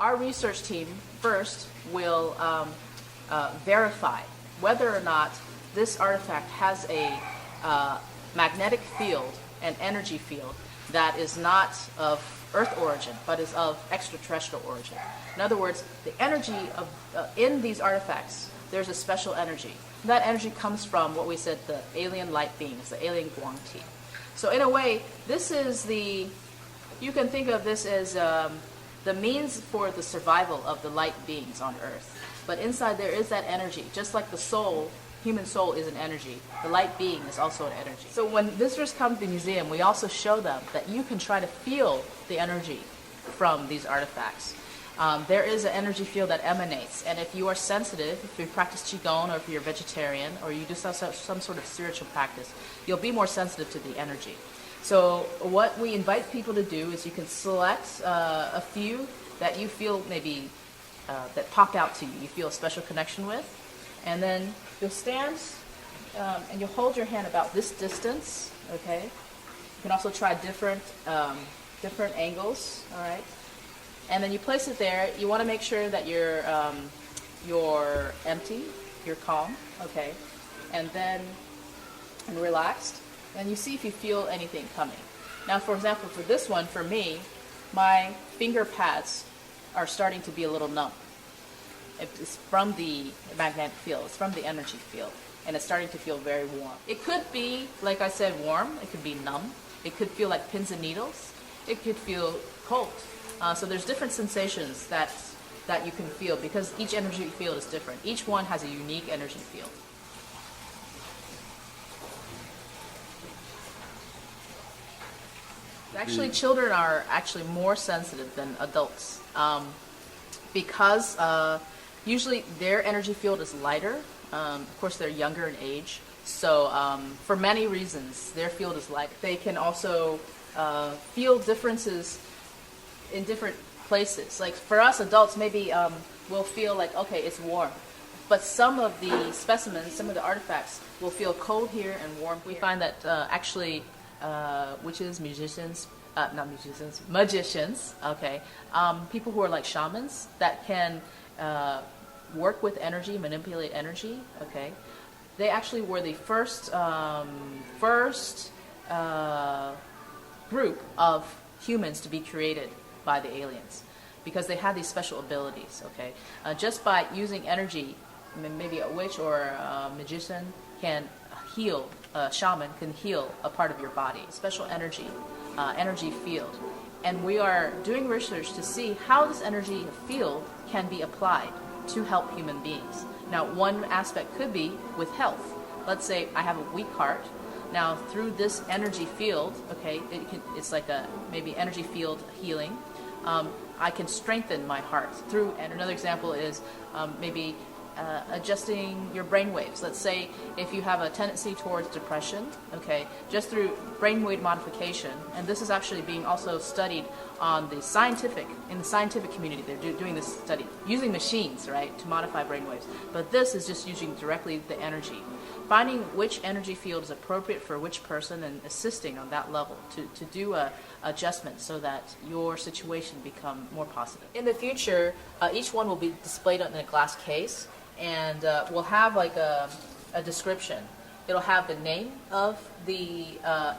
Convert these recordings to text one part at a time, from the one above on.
Our research team first will verify whether or not this artifact has a magnetic field and energy field that is not of Earth origin, but is of extraterrestrial origin. In other words, the energy of in these artifacts, there's a special energy. That energy comes from what we said, the alien light beings, the alien guangti. So in a way, this is you can think of this as the means for the survival of the light beings on Earth. But inside there is that energy, just like the soul, human soul is an energy. The light being is also an energy. So when visitors come to the museum, we also show them that you can try to feel the energy from these artifacts. There is an energy field that emanates, and if you are sensitive, if you practice Qigong, or if you're vegetarian, or you do some sort of spiritual practice, you'll be more sensitive to the energy. So what we invite people to do is you can select a few that you feel maybe that pop out to you, you feel a special connection with, and then you'll stand and you'll hold your hand about this distance, okay? You can also try different angles, all right? And then you place it there. You want to make sure that you're empty, you're calm, okay? And relaxed. And you see if you feel anything coming. Now, for example, for this one, for me, my finger pads are starting to be a little numb. It's from the magnetic field. It's from the energy field. And it's starting to feel very warm. It could be, like I said, warm. It could be numb. It could feel like pins and needles. It could feel cold. So there's different sensations that you can feel because each energy field is different. Each one has a unique energy field. Actually, children are actually more sensitive than adults because usually their energy field is lighter. Of course, they're younger in age. So for many reasons, their field is lighter. They can also feel differences in different places. Like for us adults, maybe we'll feel like, okay, it's warm. But some of the specimens, some of the artifacts will feel cold here and warm here. We find that actually witches, magicians, okay, people who are like shamans that can work with energy, manipulate energy, okay, they actually were the first group of humans to be created by the aliens because they had these special abilities, okay? Just by using energy, maybe a witch or a magician can heal, a shaman can heal a part of your body, special energy field. And we are doing research to see how this energy field can be applied to help human beings. Now, one aspect could be with health. Let's say I have a weak heart. Now, through this energy field, okay, it's like a maybe energy field healing. I can strengthen my heart through, and another example is maybe adjusting your brain waves. Let's say if you have a tendency towards depression, okay, just through brainwave modification, and this is actually being also studied on in the scientific community. They're doing this study using machines, right, to modify brainwaves. But this is just using directly the energy. Finding which energy field is appropriate for which person and assisting on that level to do a adjustment so that your situation become more positive. In the future, each one will be displayed in a glass case, and we'll have like a description. It'll have the name of the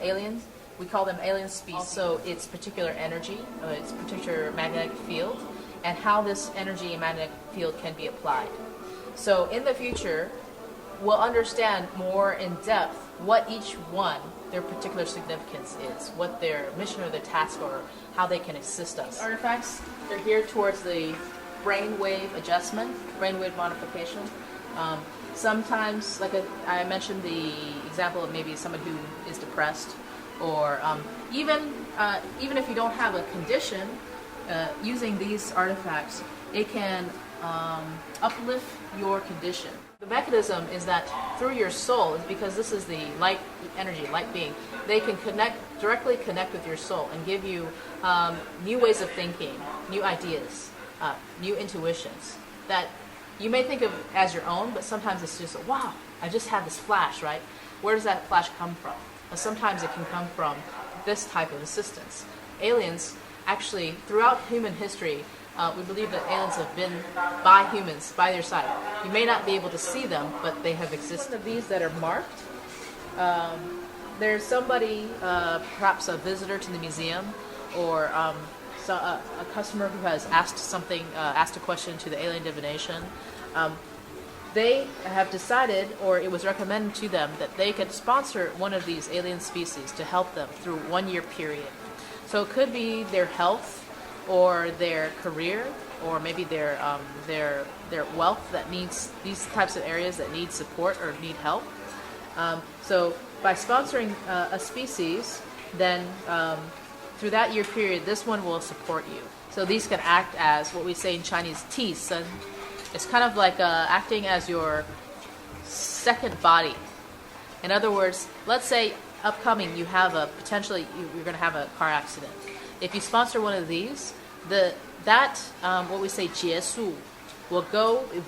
aliens. We call them alien species. So its particular energy, its particular magnetic field, and how this energy and magnetic field can be applied. So in the future, we'll understand more in depth what each one, their particular significance is, what their mission or their task or how they can assist us. Artifacts, they're geared towards the brainwave adjustment, brainwave modification. Sometimes, like I mentioned the example of maybe someone who is depressed, or even if you don't have a condition, using these artifacts, it can uplift your condition. The mechanism is that through your soul, because this is the light energy, light being, they can directly connect with your soul and give you new ways of thinking, new ideas, new intuitions that you may think of as your own, but sometimes it's just, wow, I just had this flash, right? Where does that flash come from? Sometimes it can come from this type of assistance. Aliens, actually, throughout human history, we believe that aliens have been by humans, by their side. You may not be able to see them, but they have existed. One of these that are marked, there's somebody, perhaps a visitor to the museum, or a customer who has asked something, asked a question to the alien divination. They have decided, or it was recommended to them, that they could sponsor one of these alien species to help them through 1 year period. So it could be their health, or their career, or maybe their wealth that needs these types of areas that need support or need help. So by sponsoring a species, then through that year period, this one will support you. So these can act as what we say in Chinese, 替身. It's kind of like acting as your second body. In other words, let's say upcoming you have you're going to have a car accident. If you sponsor one of these, what we say 结束 will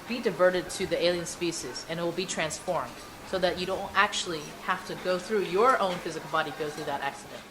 be diverted to the alien species, and it will be transformed so that you don't actually have to go through your own physical body, go through that accident.